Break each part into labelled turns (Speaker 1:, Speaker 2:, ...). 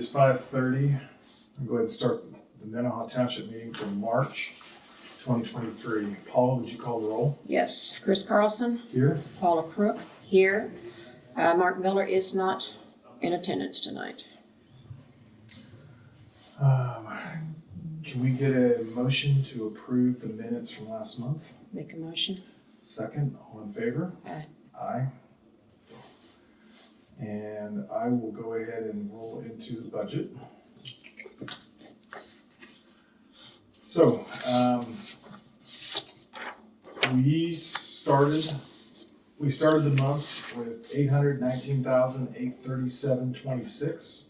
Speaker 1: is 5:30. I'll go ahead and start the Minnehaha Township meeting for March 2023. Paula, would you call the roll?
Speaker 2: Yes, Chris Carlson,
Speaker 1: Here.
Speaker 2: Paula Crook, here. Mark Miller is not in attendance tonight.
Speaker 1: Can we get a motion to approve the minutes from last month?
Speaker 2: Make a motion.
Speaker 1: Second, all in favor?
Speaker 2: Aye.
Speaker 1: Aye. And I will go ahead and roll into the budget. So, we started the month with $819,837.26.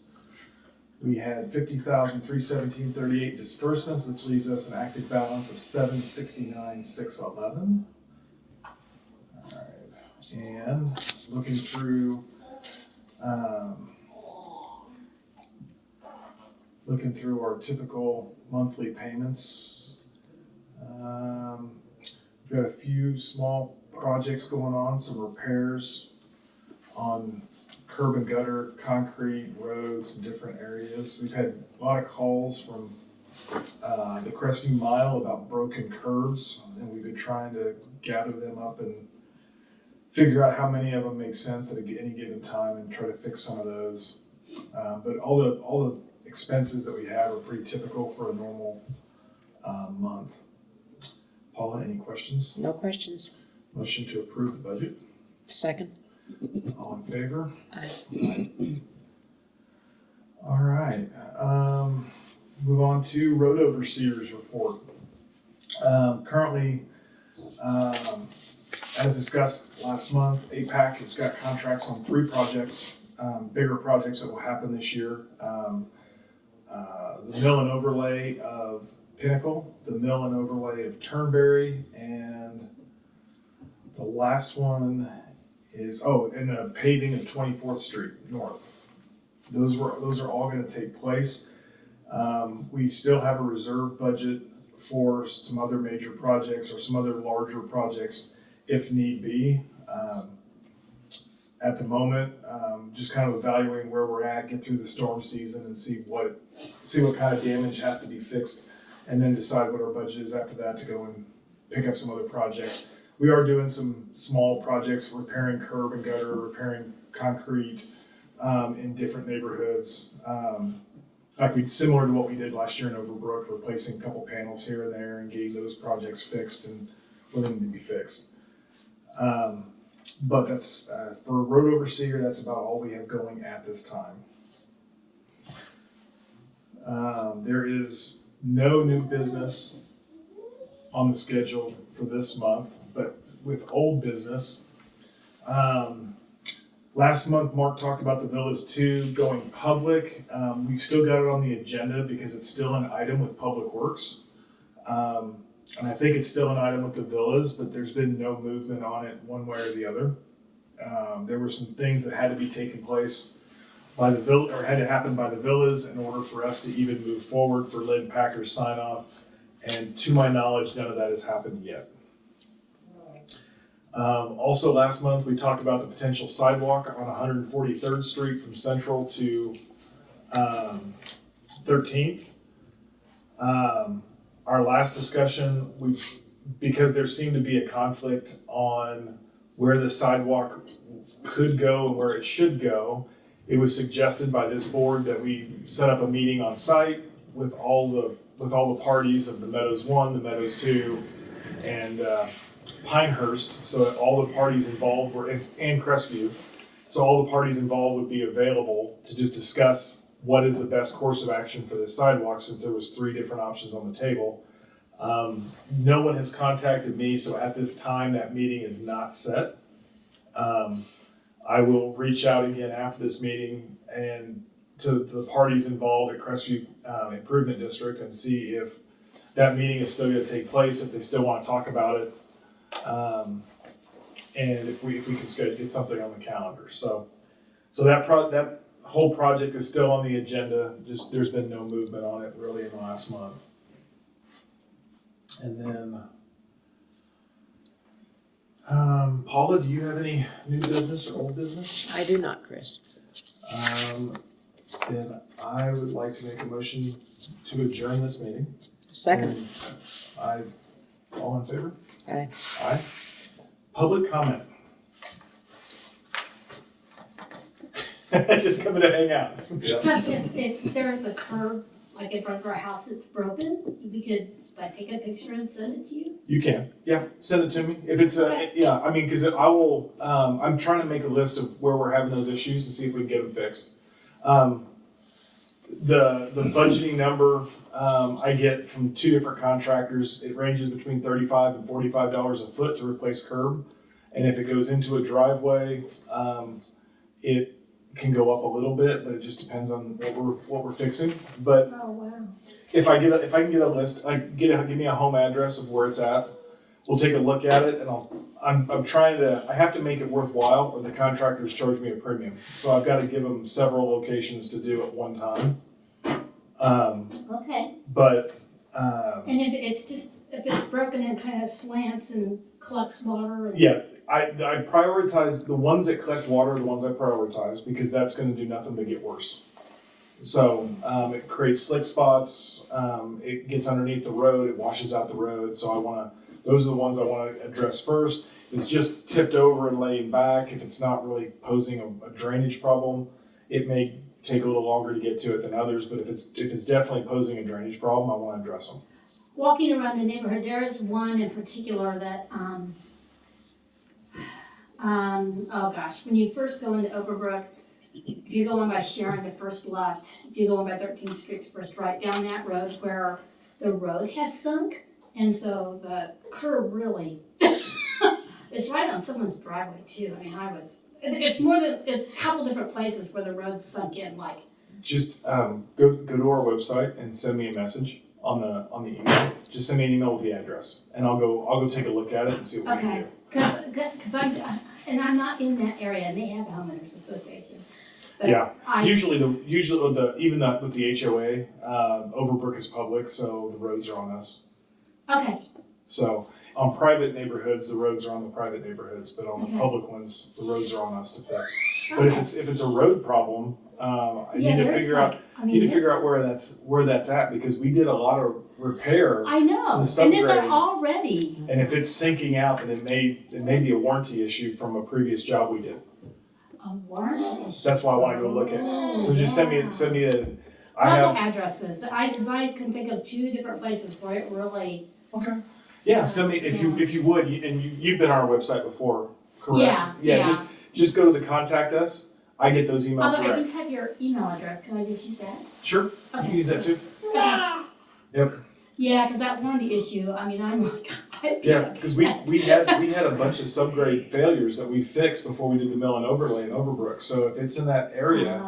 Speaker 1: We had $50,317.38 disbursements, which leaves us an active balance of $769,611. All right, and looking through our typical monthly payments, we've got a few small projects going on, some repairs on curb and gutter, concrete, roads, in different areas. We've had a lot of calls from the Crestview Mile about broken curbs, and we've been trying to gather them up and figure out how many of them make sense at any given time and try to fix some of those. But all the expenses that we have are pretty typical for a normal month. Paula, any questions?
Speaker 2: No questions.
Speaker 1: Motion to approve the budget.
Speaker 2: Second.
Speaker 1: All in favor?
Speaker 2: Aye.
Speaker 1: All right. Move on to road overseers report. Currently, as discussed last month, APAC has got contracts on 3 projects, bigger projects that will happen this year. The mill and overlay of Pinnacle, the mill and overlay of Turnberry, and the last one is, and the paving of 24th Street North. Those are all going to take place. We still have a reserve budget for some other major projects or some other larger projects if need be. At the moment, just kind of evaluating where we're at, get through the storm season and see what kind of damage has to be fixed, and then decide what our budget is after that to go and pick up some other projects. We are doing some small projects, repairing curb and gutter, repairing concrete in different neighborhoods. Similar to what we did last year in Overbrook, replacing a couple panels here and there and getting those projects fixed and willing to be fixed. But that's for road overseer, that's about all we have going at this time. There is no new business on the schedule for this month, but with old business, last month Mark talked about the Villas 2 going public. We've still got it on the agenda because it's still an item with Public Works. And I think it's still an item with the Villas, but there's been no movement on it one way or the other. There were some things that had to be taken place by the Villa, or had to happen by the Villas in order for us to even move forward for Lynn Packer's sign off. And to my knowledge, none of that has happened yet. Also last month, we talked about the potential sidewalk on 143rd Street from Central to 13th. Our last discussion, because there seemed to be a conflict on where the sidewalk could go and where it should go, it was suggested by this board that we set up a meeting on site with all the parties of the Meadows 1, the Meadows 2, and Pinehurst, so that all the parties involved were, and Crestview, so all the parties involved would be available to just discuss what is the best course of action for this sidewalk, since there was 3 different options on the table. No one has contacted me, so at this time that meeting is not set. I will reach out again after this meeting and to the parties involved at Crestview Improvement District and see if that meeting is still going to take place, if they still want to talk about it, and if we can get something on the calendar. So that whole project is still on the agenda. Just there's been no movement on it really in the last month. And then, Paula, do you have any new business or old business?
Speaker 2: I do not, Chris.
Speaker 1: then I would like to make a motion to adjourn this meeting.
Speaker 2: Second.
Speaker 1: All in favor?
Speaker 2: Aye.
Speaker 1: Aye. Public comment. Just coming to hang out.
Speaker 3: So if there's a curb, like in front of our house that's broken, we could like take a picture and send it to you?
Speaker 1: You can, yeah, send it to me. If it's yeah, I mean, cause I will, I'm trying to make a list of where we're having those issues and see if we can get them fixed. The budgeting number, I get from 2 different contractors. It ranges between $35 and $45 a foot to replace curb. And if it goes into a driveway, it can go up a little bit, but it just depends on what we're fixing. But
Speaker 3: Oh, wow.
Speaker 1: if I can get a list, give me a home address of where it's at. We'll take a look at it, and I'm trying to. I have to make it worthwhile, or the contractors charge me a premium. So I've got to give them several locations to do at one time.
Speaker 3: Okay.
Speaker 1: But
Speaker 3: And if it's broken and kind of slants and collects water and.
Speaker 1: yeah, I prioritize the ones that collect water. The ones I prioritize because that's going to do nothing but get worse. So it creates slick spots. It gets underneath the road. It washes out the road. So those are the ones I want to address first. If it's just tipped over and laying back, if it's not really posing a drainage problem, it may take a little longer to get to it than others. But if it's definitely posing a drainage problem, I want to address them.
Speaker 3: Walking around the neighborhood, there is one in particular that, oh gosh, when you first go into Overbrook, if you're going by Sharon to first left, if you're going by 13th Street to first right, down that road where the road has sunk, and so the curb really, it's right on someone's driveway too. I mean, it's a couple different places where the road's sunk in, like.
Speaker 1: Just go to our website and send me a message on the email. Just send me an email with the address, and I'll go take a look at it and see what we can do.
Speaker 3: Because I'm not in that area, and they have a homeowners association. But
Speaker 1: Yeah, usually with the HOA, Overbrook is public, so the roads are on us.
Speaker 3: Okay,
Speaker 1: So on private neighborhoods, the roads are on the private neighborhoods, but on the
Speaker 3: Okay.
Speaker 1: public ones, the roads are on us to fix. But if it's a road problem, I
Speaker 3: yeah,
Speaker 1: need to
Speaker 3: there's
Speaker 1: figure
Speaker 3: like,
Speaker 1: out
Speaker 3: I mean,
Speaker 1: where that's at because we did a lot of repair.
Speaker 3: I know,
Speaker 1: the
Speaker 3: and it's
Speaker 1: subgrade.
Speaker 3: already,
Speaker 1: And if it's sinking out, then it may be a warranty issue from a previous job we did.
Speaker 3: a warranty issue.
Speaker 1: That's why I want to go look at it. So just send me a.
Speaker 3: Couple addresses, because I can think of 2 different places where it really.
Speaker 1: Okay. Yeah, send me if you would, and you've been on our website before, correct?
Speaker 3: Yeah.
Speaker 1: Just go to the contact us. I get those emails
Speaker 3: Although I
Speaker 1: direct.
Speaker 3: do have your email address, can I just use that?
Speaker 1: Sure, you
Speaker 3: Okay.
Speaker 1: can use that too. Yep.
Speaker 3: Yeah, because that warranty issue, I mean, I'm like, I'd be
Speaker 1: Yeah, because
Speaker 3: upset.
Speaker 1: we had a bunch of subgrade failures that we fixed before we did the mill and overlay in Overbrook. So if it's in that area,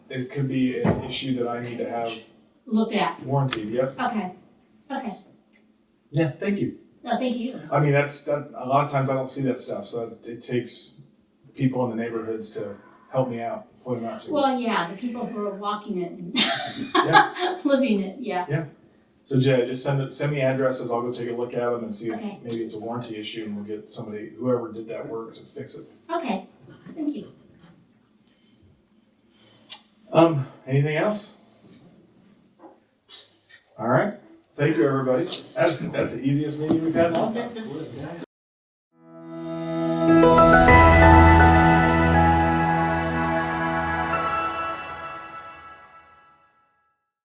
Speaker 1: it could be an issue that I need to have
Speaker 3: Look at,
Speaker 1: warranted. Yep.
Speaker 3: okay.
Speaker 1: Yeah. Thank you.
Speaker 3: No, thank you.
Speaker 1: I mean, that a lot of times I don't see that stuff, so it takes people in the neighborhoods to help me out, point them out to me.
Speaker 3: Well, yeah, the people who are walking it and
Speaker 1: Yeah.
Speaker 3: living it, yeah.
Speaker 1: So Jay, just send me addresses, I'll go take a look at them and see if
Speaker 3: Okay.
Speaker 1: maybe it's a warranty issue and we'll get whoever did that work to fix it.
Speaker 3: Okay, thank you.
Speaker 1: Anything else? All right, thank you, everybody. That's the easiest meeting we've had in a long time.